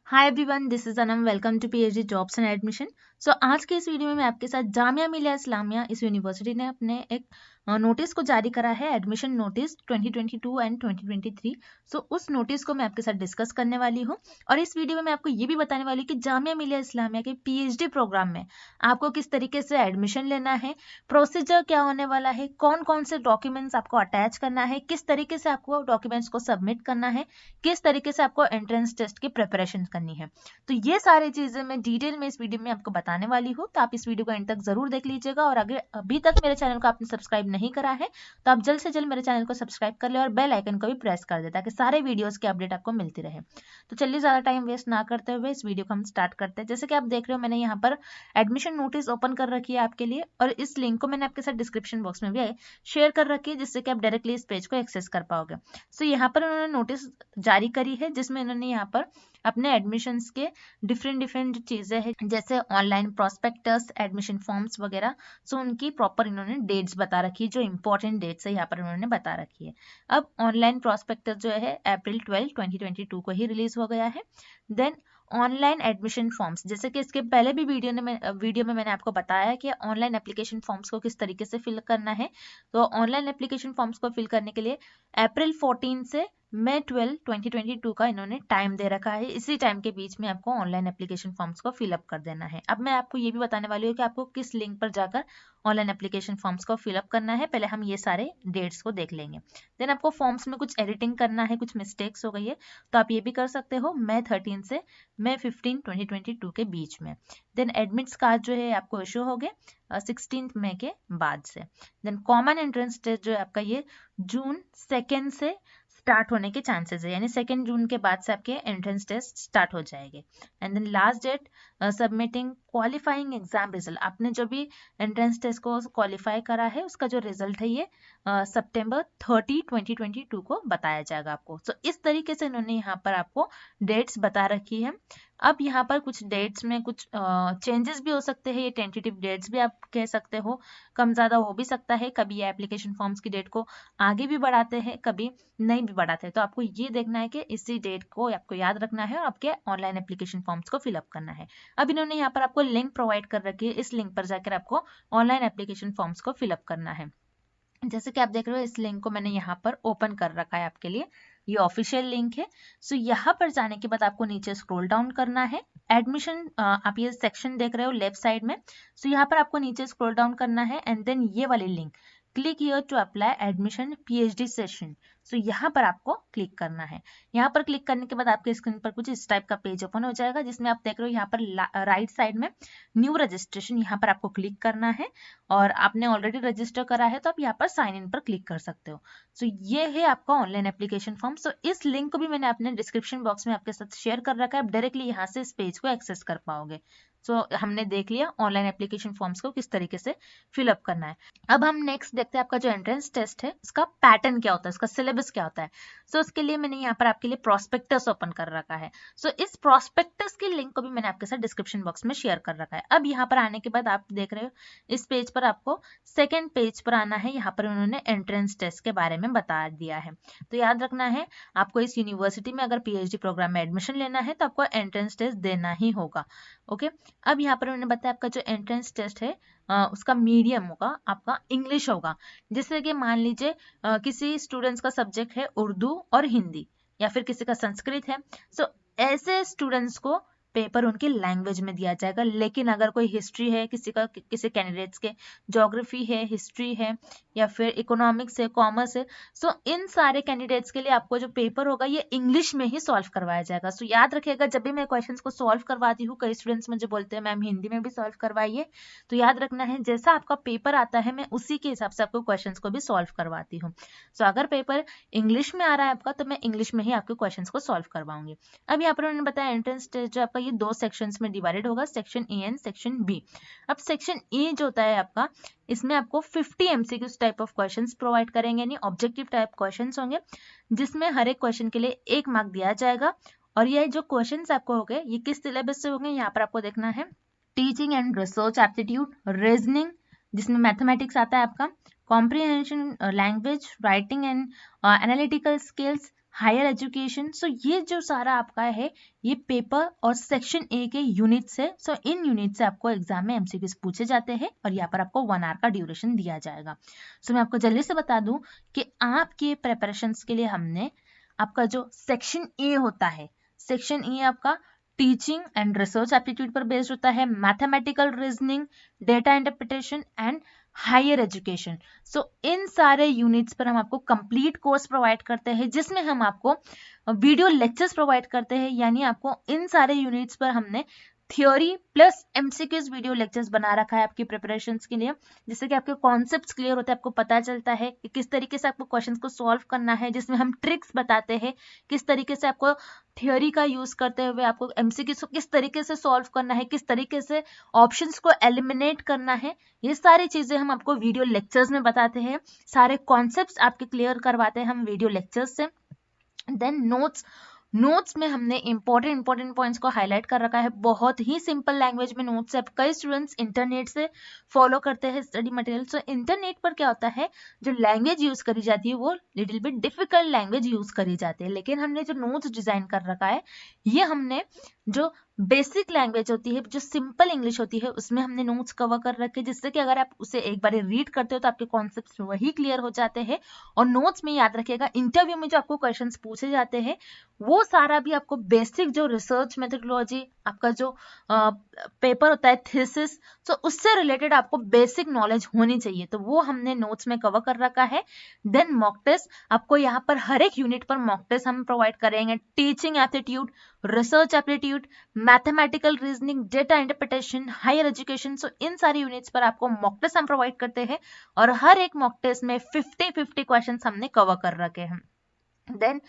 Hi everyone, this is Anam. Welcome to PhD jobs and admission. So आज के इस video में मैं आपके साथ जामिया मिलिया इस्लामिया इस यूनिवर्सिटी ने अपने एक नोटिस को जारी करा है, एडमिशन नोटिस 2022 एंड 2023। सो उस नोटिस को मैं आपके साथ डिस्कस करने वाली हूँ और इस वीडियो में मैं आपको ये भी बताने वाली हूँ कि जामिया मिलिया इस्लामिया के पीएचडी प्रोग्राम में आपको किस तरीके से एडमिशन लेना है, प्रोसीजर क्या होने वाला है, कौन कौन से डॉक्यूमेंट्स आपको अटैच करना है, किस तरीके से आपको डॉक्यूमेंट्स को सबमिट करना है, किस तरीके से आपको एंट्रेंस टेस्ट की प्रिपरेशन करनी है। तो ये सारी चीजें मैं डिटेल में इस वीडियो में आपको बताने वाली हूँ, तो आप इस वीडियो को एंड तक जरूर देख लीजिएगा। और अगर अभी तक मेरे चैनल को आपने सब्सक्राइब नहीं करा है तो आप जल्द से जल्द मेरे चैनल को सब्सक्राइब कर ले और बेल आइकन को भी प्रेस कर दे ताकि सारे वीडियोस की अपडेट आपको मिलती रहे। तो चलिए ज्यादा टाइम वेस्ट ना करते हुए इस वीडियो को हम स्टार्ट करते हैं। जैसे कि आप देख रहे हो, मैंने यहाँ पर एडमिशन नोटिस ओपन कर रखी है आपके लिए और इस लिंक को मैंने आपके साथ डिस्क्रिप्शन बॉक्स में भी शेयर कर रखी है जिससे कि आप डायरेक्टली इस पेज को एक्सेस कर पाओगे। सो यहाँ पर उन्होंने नोटिस जारी करी है जिसमें इन्होंने यहाँ पर अपने एडमिशन्स के डिफरेंट चीजें हैं, जैसे ऑनलाइन प्रोस्पेक्टस, एडमिशन फॉर्म्स वगैरह। सो उनकी प्रॉपर इन्होंने डेट्स बता रखी है, जो इंपॉर्टेंट डेट्स है यहाँ पर उन्होंने बता रखी है। अब ऑनलाइन प्रोस्पेक्टस जो है अप्रैल 12 2022 को ही रिलीज हो गया है। देन ऑनलाइन एडमिशन फॉर्म्स, जैसे कि इसके पहले भी वीडियो में मैंने आपको बताया कि ऑनलाइन एप्लीकेशन फॉर्म्स को किस तरीके से फिल करना है। तो ऑनलाइन एप्लीकेशन फॉर्म्स को फिल करने के लिए अप्रैल 14 से मई 12 2022 का इन्होंने टाइम दे रखा है। इसी टाइम के बीच में आपको ऑनलाइन एप्लीकेशन फॉर्म्स को फिलअप कर देना है। अब मैं आपको ये भी बताने वाली हूँ कि आपको किस लिंक पर जाकर ऑनलाइन एप्लीकेशन फॉर्म्स को फिलअप करना है। पहले हम ये सारे डेट्स को देख लेंगे। देन आपको फॉर्म्स में कुछ एडिटिंग करना है, कुछ मिस्टेक्स हो गई है तो आप ये भी कर सकते हो मई 13 से मई 15 2022 के बीच में। देन एडमिट्स कार्ड जो है आपको इशू हो गए 16 मई के बाद से। देन कॉमन एंट्रेंस टेस्ट जो है आपका ये जून 2 से स्टार्ट होने के चांसेस है, यानी 2 जून के बाद से आपके एंट्रेंस टेस्ट स्टार्ट हो जाएंगे। And then last date submitting qualifying exam result, आपने जो भी एंट्रेंस टेस्ट को क्वालिफाई करा है उसका जो रिजल्ट है ये सितंबर 30 2022 को बताया जाएगा आपको। तो इस तरीके से इन्होंने यहाँ पर आपको डेट्स बता रखी है। अब यहाँ पर कुछ डेट्स में कुछ चेंजेस भी हो सकते हैं, ये टेंटेटिव डेट्स भी आप कह सकते हो, कम ज़्यादा हो भी सकता है। कभी ये एप्लीकेशन फॉर्म्स की डेट को आगे भी बढ़ाते हैं, कभी नहीं भी बढ़ाते हैं। तो आपको ये देखना है कि इसी डेट को आपको याद रखना है और आपके ऑनलाइन एप्लीकेशन फॉर्म्स को फिलअप करना है। अब इन्होंने यहाँ पर आपको लिंक प्रोवाइड कर रखी है, इस लिंक पर जाकर आपको ऑनलाइन एप्लीकेशन फॉर्म्स को फिलअप करना है। जैसे कि आप देख रहे हो, इस लिंक को मैंने यहाँ पर ओपन कर रखा है आपके लिए, ये ऑफिशियल लिंक है। सो यहाँ पर जाने के बाद आपको नीचे स्क्रॉल डाउन करना है। एडमिशन आप ये सेक्शन देख रहे हो लेफ्ट साइड में। सो यहाँ पर आपको नीचे स्क्रॉल डाउन करना है एंड देन ये वाली link, click here to apply admission PhD session. So यहाँ पर आपको क्लिक करना है। यहाँ पर क्लिक करने के बाद आपके स्क्रीन पर कुछ इस टाइप का पेज ओपन हो जाएगा जिसमें आप देख रहे हो यहाँ पर राइट साइड में न्यू रजिस्ट्रेशन, यहाँ पर आपको क्लिक करना है। और आपने ऑलरेडी रजिस्टर करा है तो आप यहाँ पर साइन इन पर क्लिक कर सकते हो। सो ये है आपका ऑनलाइन एप्लीकेशन फॉर्म। सो इस लिंक को भी मैंने अपने डिस्क्रिप्शन बॉक्स में आपके साथ शेयर कर रखा है, आप डायरेक्टली यहाँ से इस पेज को एक्सेस कर पाओगे। सो हमने देख लिया ऑनलाइन एप्लीकेशन फॉर्म्स को किस तरीके से फिलअप करना है। अब हम नेक्स्ट देखते हैं आपका जो एंट्रेंस टेस्ट है उसका पैटर्न क्या होता है, उसका सिलेबस क्या होता है। सो उसके लिए मैंने यहाँ पर आपके लिए प्रोस्पेक्टस ओपन कर रखा है। सो इस प्रोस्पेक्टस की लिंक को भी मैंने आपके साथ डिस्क्रिप्शन बॉक्स में शेयर कर रखा है। अब यहाँ पर आने के बाद आप देख रहे हो इस पेज पर आपको सेकेंड पेज पर आना है। यहाँ पर उन्होंने एंट्रेंस टेस्ट के बारे में बता दिया है। तो याद रखना है, आपको इस यूनिवर्सिटी में अगर पीएचडी प्रोग्राम में एडमिशन लेना है तो आपको एंट्रेंस टेस्ट देना ही होगा। ओके, अब यहाँ पर उन्होंने बताया आपका जो एंट्रेंस टेस्ट है उसका मीडियम होगा, आपका इंग्लिश होगा। जैसे कि मान लीजिए किसी स्टूडेंट्स का सब्जेक्ट है उर्दू और हिंदी, या फिर किसी का संस्कृत है। सो ऐसे स्टूडेंट्स को पेपर उनकी लैंग्वेज में दिया जाएगा। लेकिन अगर कोई हिस्ट्री है, किसी कैंडिडेट्स के ज्योग्राफी है, हिस्ट्री है, या फिर इकोनॉमिक्स है, कॉमर्स है, सो इन सारे कैंडिडेट्स के लिए आपको जो पेपर होगा ये इंग्लिश में ही सॉल्व करवाया जाएगा। सो याद रखिएगा, जब भी मैं क्वेश्चंस को सॉल्व करवाती हूँ, कई स्टूडेंट्स मुझे बोलते हैं मैम हिंदी में भी सॉल्व करवाइए। तो याद रखना है, जैसा आपका पेपर आता है मैं उसी के हिसाब से आपको क्वेश्चंस को भी सॉल्व करवाती हूँ। सो अगर पेपर इंग्लिश में आ रहा है आपका तो मैं इंग्लिश में ही आपके क्वेश्चंस को सॉल्व करवाऊंगी। अब यहाँ पर उन्होंने बताया एंट्रेंस टेस्ट जो आपका ये 2 सेक्शंस में डिवाइडेड होगा, section A and section B. अब सेक्शन ए जो होता है आपका, इसमें आपको 50 MCQs type of questions provide करेंगे, यानी ऑब्जेक्टिव टाइप क्वेश्चंस होंगे जिसमें हर एक क्वेश्चन के लिए 1 मार्क दिया जाएगा। और ये जो क्वेश्चंस आपको होंगे ये किस सिलेबस से होंगे, यहाँ पर आपको देखना है। Teaching and research aptitude, reasoning जिसमें मैथमेटिक्स आता है आपका, comprehension language, writing and analytical skills, higher education. So ये जो सारा आपका है ये पेपर और सेक्शन ए के यूनिट्स है। सो इन यूनिट से आपको एग्जाम में एमसीक्यूज पूछे जाते हैं और यहाँ पर आपको 1 आवर का ड्यूरेशन दिया जाएगा। सो मैं आपको जल्दी से बता दूं कि आपके प्रेपरेशंस के लिए हमने आपका जो सेक्शन ए होता है, सेक्शन ए आपका टीचिंग एंड रिसर्च एप्टीट्यूड पर बेस्ड होता है, mathematical reasoning, data interpretation and higher education. So इन सारे यूनिट्स पर हम आपको कंप्लीट कोर्स प्रोवाइड करते हैं जिसमें हम आपको वीडियो लेक्चर्स प्रोवाइड करते हैं। यानी आपको इन सारे यूनिट्स पर हमने theory plus MCQs video lectures बना रखा है आपकी प्रिपरेशंस के लिए, जिससे कि आपके कॉन्सेप्ट्स क्लियर होते हैं, आपको पता चलता है कि किस तरीके से आपको क्वेश्चंस को सॉल्व करना है, जिसमें हम ट्रिक्स बताते हैं किस तरीके से आपको थ्योरी का यूज करते हुए आपको एमसीक्यूज को किस तरीके से सॉल्व करना है, किस तरीके से ऑप्शंस को एलिमिनेट करना है। ये सारी चीजें हम आपको वीडियो लेक्चर्स में बताते हैं, सारे कॉन्सेप्ट्स आपके क्लियर करवाते हैं हम वीडियो लेक्चर्स से। देन नोट्स में हमने इंपॉर्टेंट पॉइंट्स को हाईलाइट कर रखा है, बहुत ही सिंपल लैंग्वेज में नोट्स है। कई स्टूडेंट्स इंटरनेट से फॉलो करते हैं स्टडी मटेरियल। सो इंटरनेट पर क्या होता है, जो लैंग्वेज यूज करी जाती है वो little bit difficult language use करी जाती है, लेकिन हमने जो नोट्स डिजाइन कर रखा है ये हमने जो बेसिक लैंग्वेज होती है, जो सिंपल इंग्लिश होती है, उसमें हमने नोट्स कवर कर रखे, जिससे कि अगर आप उसे एक बार रीड करते हो तो आपके कॉन्सेप्ट्स वही क्लियर हो जाते हैं। और नोट्स में याद रखिएगा, इंटरव्यू में जो आपको क्वेश्चंस पूछे जाते हैं वो सारा भी आपको बेसिक जो रिसर्च मेथोडोलॉजी, आपका जो पेपर होता है थीसिस, तो उससे रिलेटेड आपको बेसिक नॉलेज होनी चाहिए, तो वो हमने नोट्स में कवर कर रखा है। देन मॉक टेस्ट, आपको यहाँ पर हर एक यूनिट पर मॉक टेस्ट हम प्रोवाइड करेंगे, teaching aptitude, research aptitude, mathematical reasoning, data interpretation, higher education. So इन सारी यूनिट्स पर आपको मॉक टेस्ट हम प्रोवाइड करते हैं और हर एक मॉक टेस्ट में 50-50 क्वेश्चन हमने कवर कर रखे हैं। Then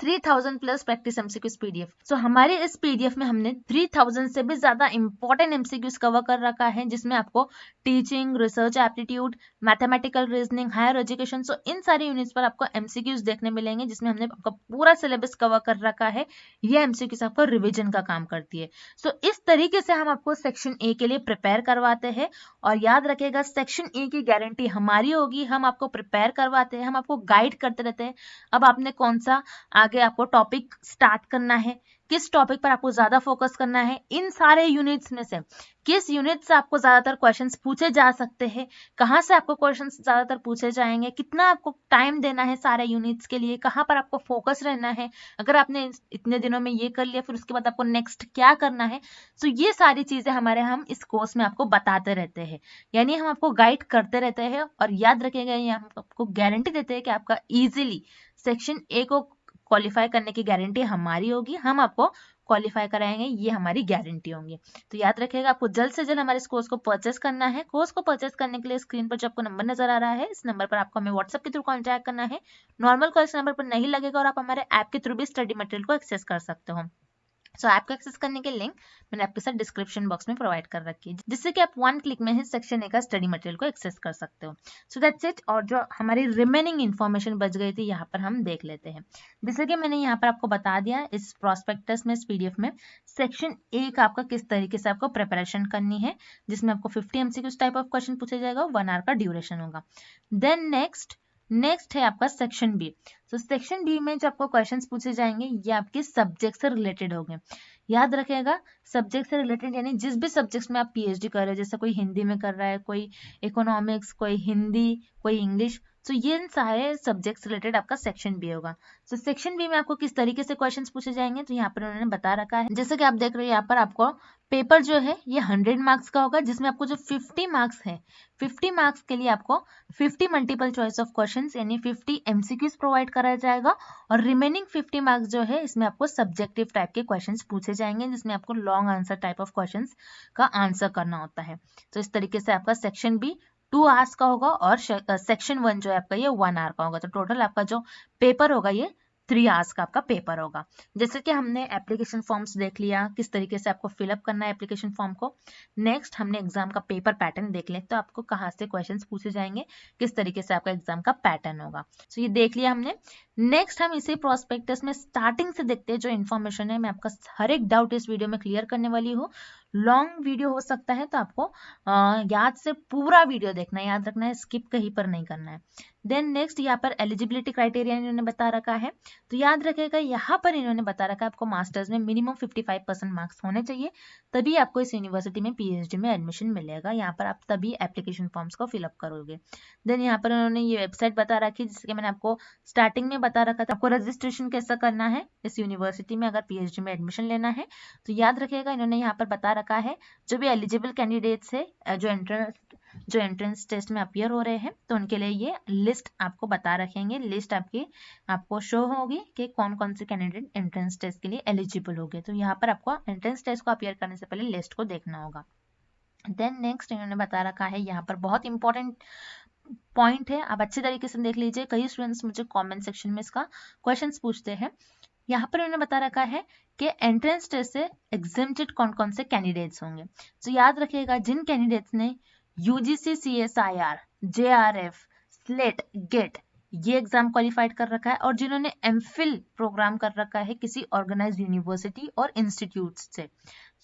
3000 plus practice MCQs PDF. So हमारे इस पीडीएफ में हमने 3000 से भी ज्यादा इंपॉर्टेंट एमसीक्यूज कवर कर रखा है, जिसमें आपको teaching, research aptitude, mathematical reasoning, higher education, so इन सारी यूनिट्स पर आपको एमसीक्यूज देखने मिलेंगे, जिसमें हमने आपका पूरा सिलेबस कवर कर रखा है। ये एमसीक्यूज आपको रिविजन का काम करती है। सो इस तरीके से हम आपको सेक्शन ए के लिए प्रिपेयर करवाते हैं। और याद रखिएगा, सेक्शन ए की गारंटी हमारी होगी, हम आपको प्रिपेयर करवाते हैं, हम आपको गाइड करते रहते हैं। अब आपने कौन सा आगे आपको टॉपिक स्टार्ट करना है, किस टॉपिक पर आपको ज्यादा फोकस करना है, इन सारे यूनिट्स में से किस यूनिट से आपको ज्यादातर क्वेश्चंस पूछे जा सकते हैं, कहां से आपको क्वेश्चंस ज्यादातर पूछे जाएंगे, कितना आपको टाइम देना है सारे यूनिट्स के लिए, कहां पर आपको फोकस रहना है, अगर आपने इतने दिनों में ये कर लिया फिर उसके बाद आपको नेक्स्ट क्या करना है। तो ये सारी चीजें हम इस कोर्स में आपको बताते रहते हैं, यानी हम आपको गाइड करते रहते हैं। और याद रखिएगा, ये हम आपको गारंटी देते हैं कि आपका इजीली सेक्शन ए को क्वालिफाई करने की गारंटी हमारी होगी, हम आपको क्वालिफाई कराएंगे, ये हमारी गारंटी होंगी। तो याद रखिएगा, आपको जल्द से जल्द हमारे इस कोर्स को परचेस करना है। कोर्स को परचेस करने के लिए स्क्रीन पर जो आपको नंबर नजर आ रहा है, इस नंबर पर आपको हमें व्हाट्सएप के थ्रू कॉन्टैक्ट करना है। नॉर्मल कॉल इस नंबर पर नहीं लगेगा और आप हमारे ऐप के थ्रू भी स्टडी मटेरियल को एक्सेस कर सकते हो। सो ऐप को एक्सेस करने के लिंक मैंने आपके साथ डिस्क्रिप्शन बॉक्स में प्रोवाइड कर रखी है, जिससे कि आप 1 क्लिक में ही सेक्शन ए का स्टडी मटेरियल को एक्सेस कर सकते हो। So that's it. और जो हमारी रिमेनिंग इन्फॉर्मेशन बच गई थी यहाँ पर हम देख लेते हैं। जैसे कि मैंने यहाँ पर आपको बता दिया, इस प्रोस्पेक्टस में, इस पीडीएफ में सेक्शन ए का आपका किस तरीके से आपको प्रिपरेशन करनी है, जिसमें आपको 50 एमसीक्यूज टाइप ऑफ क्वेश्चन पूछे जाएगा, 1 आवर का ड्यूरेशन होगा। देन नेक्स्ट है आपका सेक्शन बी। तो सेक्शन बी में जो आपको क्वेश्चंस पूछे जाएंगे ये आपके सब्जेक्ट से रिलेटेड होंगे। याद रखिएगा, सब्जेक्ट से रिलेटेड यानी जिस भी सब्जेक्ट्स में आप पीएचडी कर रहे हो, जैसे कोई हिंदी में कर रहा है, कोई इकोनॉमिक्स, कोई हिंदी, कोई इंग्लिश, तो ये सारे सब्जेक्ट्स रिलेटेड आपका सेक्शन बी होगा। तो सेक्शन बी में आपको किस तरीके से क्वेश्चंस पूछे जाएंगे, तो यहाँ पर उन्होंने बता रखा है। जैसे कि आप देख रहे हो यहाँ पर आपको पेपर जो है ये 100 मार्क्स का होगा, जिसमें आपको जो 50 मार्क्स है, 50 मार्क्स के लिए आपको 50 मल्टीपल चॉइस ऑफ क्वेश्चंस यानी 50 एमसीक्यूज प्रोवाइड कराया जाएगा। और रिमेनिंग 50 मार्क्स जो है इसमें आपको सब्जेक्टिव टाइप के क्वेश्चंस पूछे जाएंगे, जिसमें आपको long answer type of questions का आंसर करना होता है। तो इस तरीके से आपका सेक्शन बी 2 आवर्स का होगा और सेक्शन 1 जो है आपका ये 1 आवर का होगा। तो टोटल आपका जो पेपर होगा ये 3 आवर्स का आपका पेपर होगा। जैसे कि हमने एप्लीकेशन फॉर्म्स देख लिया, किस तरीके से आपको फिलअप करना है एप्लीकेशन फॉर्म को। नेक्स्ट हमने एग्जाम का पेपर पैटर्न देख लिया, तो आपको कहाँ से क्वेश्चंस पूछे जाएंगे, किस तरीके से आपका एग्जाम का पैटर्न होगा। तो ये देख लिया हमने। नेक्स्ट हम इसी प्रोस्पेक्टस में स्टार्टिंग से देखते हैं जो इन्फॉर्मेशन है। मैं आपका हर एक डाउट इस वीडियो में क्लियर करने वाली हूँ। लॉन्ग वीडियो हो सकता है तो आपको याद से पूरा वीडियो देखना है, याद रखना है, स्किप कहीं पर नहीं करना है। देन नेक्स्ट यहाँ पर एलिजिबिलिटी क्राइटेरिया इन्होंने बता रखा है, तो याद रखिएगा यहाँ पर इन्होंने बता रखा है आपको मास्टर्स में मिनिमम 55% मार्क्स होने चाहिए, तभी आपको इस यूनिवर्सिटी में पीएचडी में एडमिशन मिलेगा। यहाँ पर आप तभी एप्लीकेशन फॉर्म्स को फिलअप करोगे। देन यहाँ पर उन्होंने ये वेबसाइट बता रखी है, जिससे कि मैंने आपको स्टार्टिंग में बता रखा था आपको रजिस्ट्रेशन कैसा करना है इस यूनिवर्सिटी में अगर पीएचडी में एडमिशन लेना है। तो याद रखिएगा इन्होंने यहाँ पर बता रखा है जो भी एलिजिबल कैंडिडेट्स है जो एंट्रेंस टेस्ट में अपियर हो रहे हैं, तो उनके लिए ये लिस्ट आपको बता रखेंगे। लिस्ट आपको शो होगी कि कौन कौन से कैंडिडेट एंट्रेंस टेस्ट के लिए एलिजिबल हो गए। तो यहाँ पर आपको एंट्रेंस टेस्ट को अपियर करने से पहले लिस्ट को देखना होगा। देन नेक्स्ट इन्होंने बता रखा है, यहाँ पर बहुत इंपॉर्टेंट पॉइंट है, आप अच्छे तरीके से देख लीजिए। कई स्टूडेंट्स मुझे कमेंट सेक्शन में इसका क्वेश्चंस पूछते हैं। यहाँ पर उन्होंने बता रखा है कि एंट्रेंस टेस्ट से एग्जेम्प्टेड कौन कौन से कैंडिडेट्स होंगे। तो याद रखिएगा जिन कैंडिडेट्स ने UGC CSIR JRF SLET GATE ये एग्जाम क्वालिफाइड कर रखा है और जिन्होंने एमफिल प्रोग्राम कर रखा है किसी ऑर्गेनाइज्ड यूनिवर्सिटी और इंस्टीट्यूट से,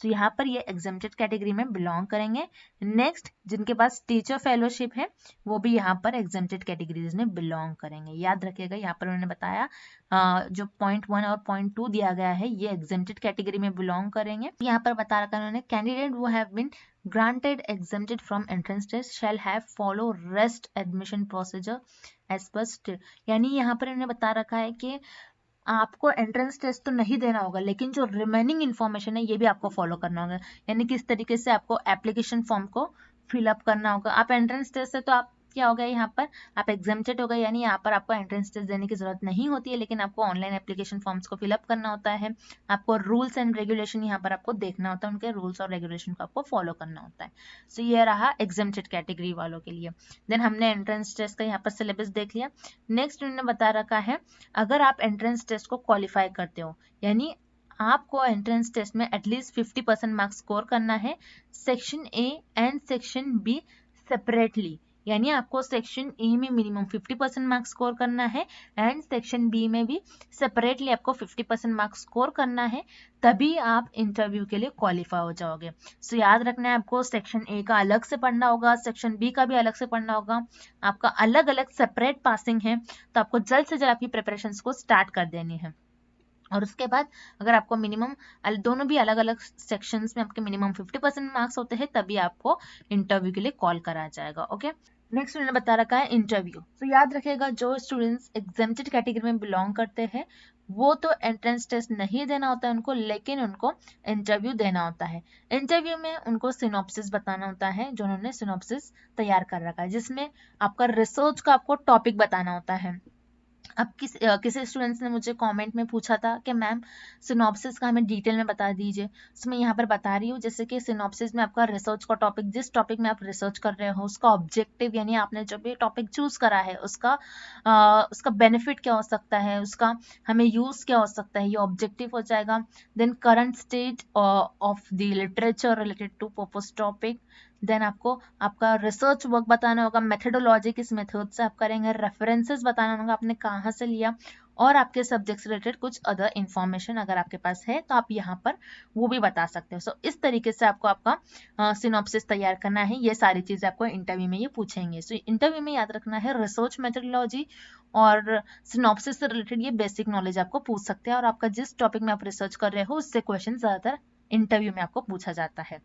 तो यहाँ पर ये एग्जेम्प्टेड कैटेगरी में बिलोंग करेंगे। नेक्स्ट जिनके पास टीचर फेलोशिप है वो भी यहाँ पर एग्जेम्प्टेड कैटेगरीज में बिलोंग करेंगे। याद रखिएगा यहाँ पर उन्होंने बताया जो पॉइंट 1 और पॉइंट 2 दिया गया है ये एग्जेम्प्टेड कैटेगरी में बिलोंग करेंगे। यहाँ पर बता रखा उन्होंने candidate who have been granted exempted from entrance test shall have follow rest admission procedure as per state। यानी यहाँ पर इन्होंने बता रखा है कि आपको एंट्रेंस टेस्ट तो नहीं देना होगा, लेकिन जो रिमेनिंग इन्फॉर्मेशन है ये भी आपको फॉलो करना होगा। यानी किस तरीके से आपको एप्लीकेशन फॉर्म को फिलअप करना होगा। आप एंट्रेंस टेस्ट से तो आप क्या हो गया यहाँ पर आप एग्जेम्प्टेड हो गए, यानी यहाँ पर आपको एंट्रेंस टेस्ट देने की जरूरत नहीं होती है, लेकिन आपको ऑनलाइन एप्लीकेशन फॉर्म्स को फिलअप करना होता है। आपको रूल्स एंड रेगुलेशन यहाँ पर आपको देखना होता है, उनके रूल्स और रेगुलेशन को आपको फॉलो करना होता है। सो ये रहा एग्जेम्प्टेड कैटेगरी वालों के लिए। देन हमने एंट्रेंस टेस्ट का यहाँ पर सिलेबस देख लिया। नेक्स्ट उन्होंने बता रखा है अगर आप एंट्रेंस टेस्ट को क्वालिफाई करते हो, यानी आपको एंट्रेंस टेस्ट में एटलीस्ट 50% मार्क्स स्कोर करना है section A and section B separately. यानी आपको सेक्शन ए में मिनिमम 50% मार्क्स स्कोर करना है एंड सेक्शन बी में भी सेपरेटली आपको 50% मार्क्स स्कोर करना है, तभी आप इंटरव्यू के लिए क्वालिफाई हो जाओगे। सो याद रखना है आपको सेक्शन ए का अलग से पढ़ना होगा, सेक्शन बी का भी अलग से पढ़ना होगा। आपका अलग अलग सेपरेट पासिंग है, तो आपको जल्द से जल्द आपकी प्रिपरेशंस को स्टार्ट कर देनी है। और उसके बाद अगर आपको मिनिमम दोनों भी अलग अलग सेक्शंस में आपके मिनिमम 50% मार्क्स होते हैं, तभी आपको इंटरव्यू के लिए कॉल करा जाएगा। ओके, नेक्स्ट उन्होंने बता रखा है इंटरव्यू। तो याद रखिएगा जो स्टूडेंट्स एग्जेम्प्टेड कैटेगरी में बिलोंग करते हैं वो तो एंट्रेंस टेस्ट नहीं देना होता है उनको, लेकिन उनको इंटरव्यू देना होता है। इंटरव्यू में उनको सिनॉप्सिस बताना होता है, जो उन्होंने सिनॉप्सिस तैयार कर रखा है, जिसमें आपका रिसर्च का आपको टॉपिक बताना होता है। अब किसी स्टूडेंट्स ने मुझे कमेंट में पूछा था कि मैम सिनॉप्सिस का हमें डिटेल में बता दीजिए, तो मैं यहाँ पर बता रही हूँ। जैसे कि सिनॉप्सिस में आपका रिसर्च का टॉपिक, जिस टॉपिक में आप रिसर्च कर रहे हो उसका ऑब्जेक्टिव, यानी आपने जो भी टॉपिक चूज करा है उसका बेनिफिट क्या हो सकता है, उसका हमें यूज क्या हो सकता है, ये ऑब्जेक्टिव हो जाएगा। Then current state of the literature related to purpose topic. Then आपको आपका रिसर्च वर्क बताना होगा, मेथडोलॉजी किस मेथड से आप करेंगे, रेफरेंसेस बताना होगा आपने कहाँ से लिया, और आपके सब्जेक्ट से रिलेटेड कुछ अदर इंफॉर्मेशन अगर आपके पास है तो आप यहाँ पर वो भी बता सकते हो। सो इस तरीके से आपको आपका सिनॉप्सिस तैयार करना है। ये सारी चीजें आपको इंटरव्यू में ये पूछेंगे। सो इंटरव्यू में याद रखना है रिसर्च मेथडोलॉजी और सिनॉप्सिस से रिलेटेड ये बेसिक नॉलेज आपको पूछ सकते हैं, और आपका जिस टॉपिक में आप रिसर्च कर रहे हो उससे क्वेश्चन ज्यादातर इंटरव्यू में आपको पूछा जाता है।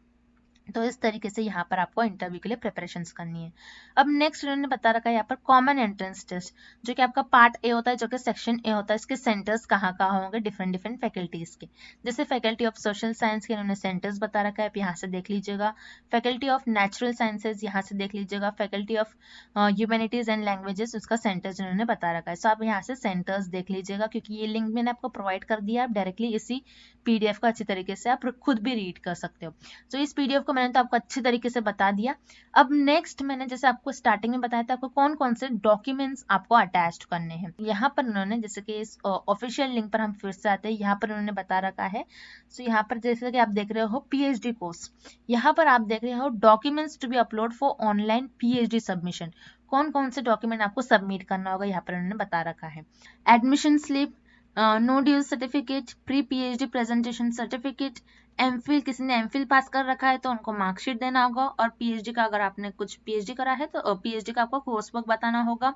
तो इस तरीके से यहाँ पर आपको इंटरव्यू के लिए प्रिपरेशंस करनी है। अब नेक्स्ट उन्होंने बता रखा है यहाँ पर कॉमन एंट्रेंस टेस्ट, जो कि आपका पार्ट ए होता है, जो कि सेक्शन ए होता है। इसके सेंटर्स कहाँ होंगे डिफरेंट फैकल्टीज के। जैसे फैकल्टी ऑफ सोशल साइंस के इन्होंने सेंटर्स बता रखा है, आप यहाँ से देख लीजिएगा। फैकल्टी ऑफ नेचुरल साइंसेज यहाँ से देख लीजिएगा। Faculty of humanities and languages उसका सेंटर्स इन्होंने बता रखा है। सो आप यहाँ से सेंटर्स देख लीजिएगा, क्योंकि ये लिंक मैंने आपको प्रोवाइड कर दिया, आप डायरेक्टली इसी PDF को अच्छी तरीके से आप खुद भी रीड कर सकते हो। तो इस PDF को मैंने तो आपको अच्छी तरीके से बता दिया। अब नेक्स्ट मैंने जैसे आपको स्टार्टिंग में बताया था आपको कौन कौन से डॉक्यूमेंट्स आपको अटैच करने हैं। यहाँ पर उन्होंने जैसे कि इस ऑफिशियल लिंक पर हम फिर से आते हैं, यहाँ पर उन्होंने बता रखा है। सो यहाँ पर जैसे कि आप देख रहे हो PhD कोर्स, यहाँ पर आप देख रहे हो documents to be upload for online PhD submission. कौन कौन से डॉक्यूमेंट आपको सबमिट करना होगा यहाँ पर उन्होंने बता रखा है। Admission slip, no due certificate, pre PhD presentation certificate, MPhil, किसी ने एमफिल पास कर रखा है तो उनको मार्कशीट देना होगा, और पीएचडी का अगर आपने कुछ पीएचडी करा है तो पीएचडी का आपको कोर्स वर्क बताना होगा।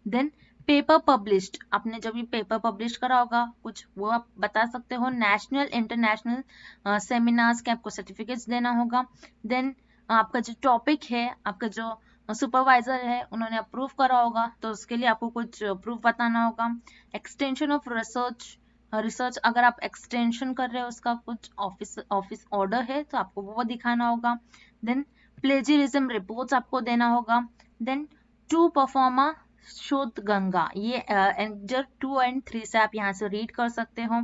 देन पेपर पब्लिश्ड, आपने जब भी पेपर पब्लिश करा होगा कुछ वो आप बता सकते हो। नेशनल इंटरनेशनल सेमिनार्स के आपको सर्टिफिकेट्स देना होगा। देन आपका जो टॉपिक है, आपका जो सुपरवाइजर है उन्होंने अप्रूव करा होगा तो उसके लिए आपको कुछ प्रूफ बताना होगा। एक्सटेंशन ऑफ रिसर्च अगर आप एक्सटेंशन कर रहे हो उसका कुछ ऑफिस ऑर्डर है तो आपको वो दिखाना होगा। देन प्लेजरिज्म रिपोर्ट्स आपको देना होगा। देन टू परफॉर्मा शुद्ध गंगा, ये एंजर 2 और 3 से आप यहाँ से रीड कर सकते हो।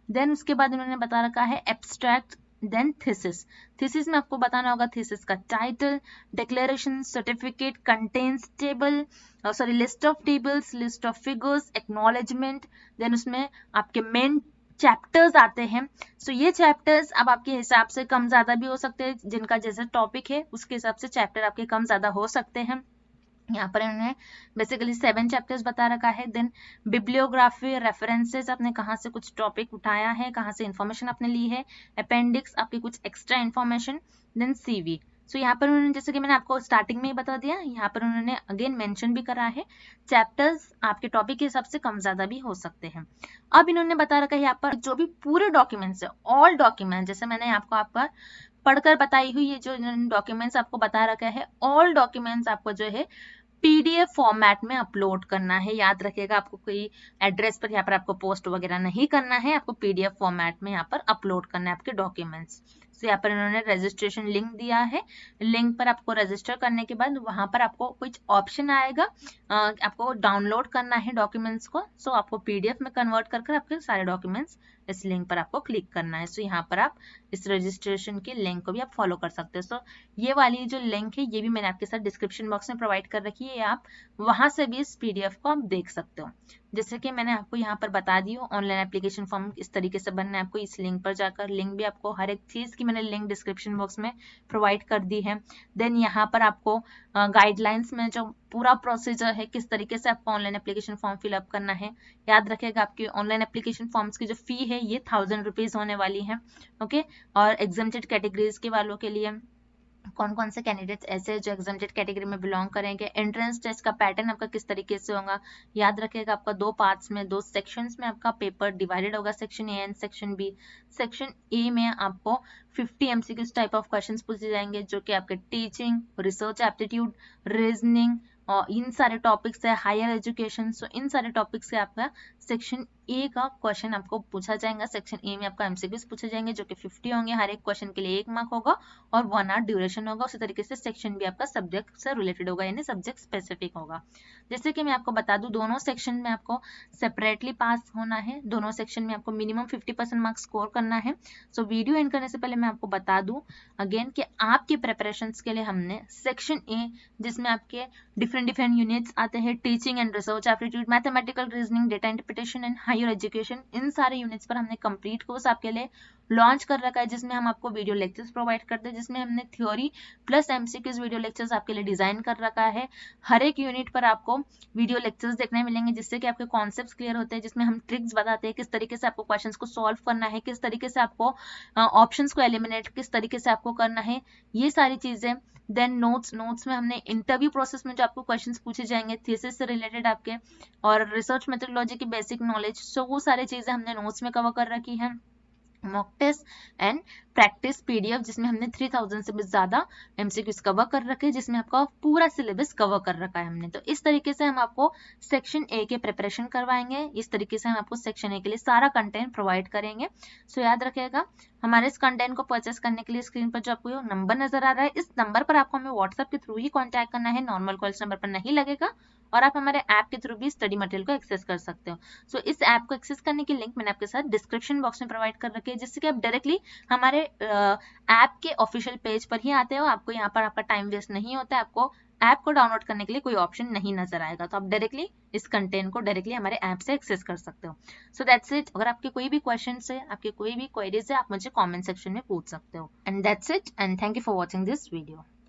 देन उसके बाद इन्होंने बता रखा है एब्स्ट्रैक्ट, देन थीसिस में आपको बताना होगा थीसिस का title, declaration, certificate, contents table, list of tables, list of figures, acknowledgement. Then उसमें आपके मेन चैप्टर्स आते हैं। सो ये चैप्टर्स अब आपके हिसाब से कम ज्यादा भी हो सकते हैं, जिनका जैसे टॉपिक है उसके हिसाब से चैप्टर आपके कम ज्यादा हो सकते हैं। यहाँ पर इन्होंने बेसिकली 7 चैप्टर्स बता रखा है। देन बिब्लियोग्राफी, रेफरेंसेस, आपने कहाँ से कुछ टॉपिक उठाया है, कहाँ से इंफॉर्मेशन आपने ली है, अपेंडिक्स, आपकी कुछ एक्स्ट्रा इंफॉर्मेशन, देन सीवी। सो यहाँ पर उन्होंने, जैसे कि मैंने आपको स्टार्टिंग में ही बता दिया, यहाँ पर उन्होंने अगेन मेंशन भी करा है चैप्टर्स आपके टॉपिक के हिसाब से कम ज्यादा भी हो सकते हैं। अब इन्होंने बता रखा है यहाँ पर जो भी पूरे डॉक्यूमेंट्स है, ऑल डॉक्यूमेंट, जैसे मैंने आपको आपका पढ़कर बताई हुई ये जो डॉक्यूमेंट्स आपको बता रखा है, ऑल डॉक्यूमेंट्स आपको जो है पीडीएफ फॉर्मेट में अपलोड करना है। याद रखिएगा आपको कोई एड्रेस पर यहाँ पर आपको पोस्ट वगैरह नहीं करना है, आपको पीडीएफ फॉर्मेट में यहाँ पर अपलोड करना है आपके डॉक्यूमेंट्स। तो यहाँ पर इन्होंने रजिस्ट्रेशन लिंक दिया है, लिंक पर आपको रजिस्टर करने के बाद वहां पर आपको कुछ ऑप्शन आएगा, आपको डाउनलोड करना है डॉक्यूमेंट्स को। सो आपको पीडीएफ में कन्वर्ट कर आपके सारे डॉक्यूमेंट्स इस लिंक पर आपको क्लिक करना है। सो यहाँ पर आप इस रजिस्ट्रेशन के लिंक को भी आप फॉलो कर सकते हो। सो ये वाली जो लिंक है ये भी मैंने आपके साथ डिस्क्रिप्शन बॉक्स में प्रोवाइड कर रखी है, आप वहां से भी इस पीडीएफ को आप देख सकते हो। जैसे कि मैंने आपको यहाँ पर बता दी हो ऑनलाइन एप्लीकेशन फॉर्म इस तरीके से बनना है, आपको इस लिंक पर जाकर, लिंक भी आपको हर एक चीज की मैंने लिंक डिस्क्रिप्शन बॉक्स में प्रोवाइड कर दी है। देन यहाँ पर आपको गाइडलाइंस में जो पूरा प्रोसीजर है किस तरीके से आपको ऑनलाइन एप्लीकेशन फॉर्म फिलअप करना है। याद रखिएगा आपकी ऑनलाइन एप्लीकेशन फॉर्म्स की जो फी है ये 1000 रुपीज होने वाली है। ओके, और एग्जम्प्टेड कैटेगरीज के वालों के लिए कौन कौन से कैंडिडेट्स ऐसे जो एग्जम्प्टेड कैटेगरी में बिलोंग करेंगे, एंट्रेंस टेस्ट का पैटर्न आपका किस तरीके से होगा। याद रखिएगा आपका 2 पार्ट्स में, 2 सेक्शंस में आपका पेपर डिवाइडेड होगा, section A and section B. Section A में आपको 50 एमसीक्यूज टाइप ऑफ क्वेश्चंस पूछे जाएंगे जो कि आपके टीचिंग, रिसर्च एप्टीट्यूड, रीजनिंग और इन सारे टॉपिक्स है, हायर एजुकेशन। सो इन सारे टॉपिक्स से आपका सेक्शन ए का क्वेश्चन आपको पूछा जाएगा। सेक्शन ए में आपका एमसीक्यूज पूछे जाएंगे जो कि 50 होंगे, हर एक क्वेश्चन के लिए 1 मार्क होगा और 1 आवर ड्यूरेशन होगा। उसी तरीके से सेक्शन भी आपका सब्जेक्ट से रिलेटेड होगा, यानी सब्जेक्ट स्पेसिफिक होगा। जैसे कि मैं आपको बता दूं, दोनों सेक्शन में आपको सेपरेटली पास होना है, दोनों सेक्शन में आपको मिनिमम 50% मार्क्स स्कोर करना है। सो वीडियो एंड करने से पहले मैं आपको बता दूं अगेन कि आपके प्रिपरेशन के लिए हमने सेक्शन ए, जिसमें आपके डिफरेंट यूनिट्स आते हैं, teaching and research aptitude, mathematical reasoning, data interpretation and higher education, इन सारे यूनिट्स पर हमने कंप्लीट कोर्स आपके लिए लॉन्च कर रखा है, जिसमें हम आपको वीडियो लेक्चर्स प्रोवाइड करते हैं, जिसमें हमने theory plus MCQs video lectures आपके लिए डिजाइन कर रखा है। हर एक यूनिट पर आपको वीडियो लेक्चर्स देखने मिलेंगे जिससे कि आपके कॉन्सेप्ट्स क्लियर होते हैं, जिसमें हम ट्रिक्स बताते हैं किस तरीके से आपको क्वेश्चंस को सॉल्व करना है, किस तरीके से आपको ऑप्शंस को एलिमिनेट किस तरीके से आपको करना है, ये सारी चीजें। देन नोट्स में हमने इंटरव्यू प्रोसेस में जो आपको क्वेश्चंस पूछे जाएंगे थीसिस से रिलेटेड आपके, और रिसर्च मेथोडोलॉजी की बेसिक नॉलेज, सो वो सारी चीजें हमने नोट्स में कवर कर रखी है। Mock test and practice PDF, जिसमें हमने 3000 से भी ज्यादा एमसीक्यूज कवर कर रखे, जिसमें आपका पूरा सिलेबस कवर कर रखा है हमने। तो इस तरीके से हम आपको सेक्शन ए के प्रिपरेशन करवाएंगे, इस तरीके से हम आपको सेक्शन ए के लिए सारा कंटेंट प्रोवाइड करेंगे। सो याद रखिएगा हमारे इस कंटेंट को परचेस करने के लिए स्क्रीन पर जो आपको नंबर नजर आ रहा है, इस नंबर पर आपको हमें व्हाट्सएप के थ्रू ही कॉन्टैक्ट करना है, नॉर्मल कॉल्स नंबर पर नहीं लगेगा, और आप हमारे ऐप के थ्रू भी स्टडी मटेरियल को एक्सेस कर सकते हो। सो इस ऐप को एक्सेस करने की लिंक मैंने आपके साथ डिस्क्रिप्शन बॉक्स में प्रोवाइड कर रखी है, जिससे कि आप डायरेक्टली हमारे ऐप के ऑफिशियल पेज पर ही आते हो, आपको यहाँ पर आपका टाइम वेस्ट नहीं होता है, आपको ऐप को डाउनलोड करने के लिए कोई ऑप्शन नहीं नजर आएगा, तो आप डायरेक्टली इस कंटेंट को डायरेक्टली हमारे ऐप से एक्सेस कर सकते हो। So that's it. अगर आपके कोई भी क्वेश्चन है, आपके कोई भी क्वेरीज है, आप मुझे कमेंट सेक्शन में पूछ सकते हो। And that's it, and thank you for watching this video.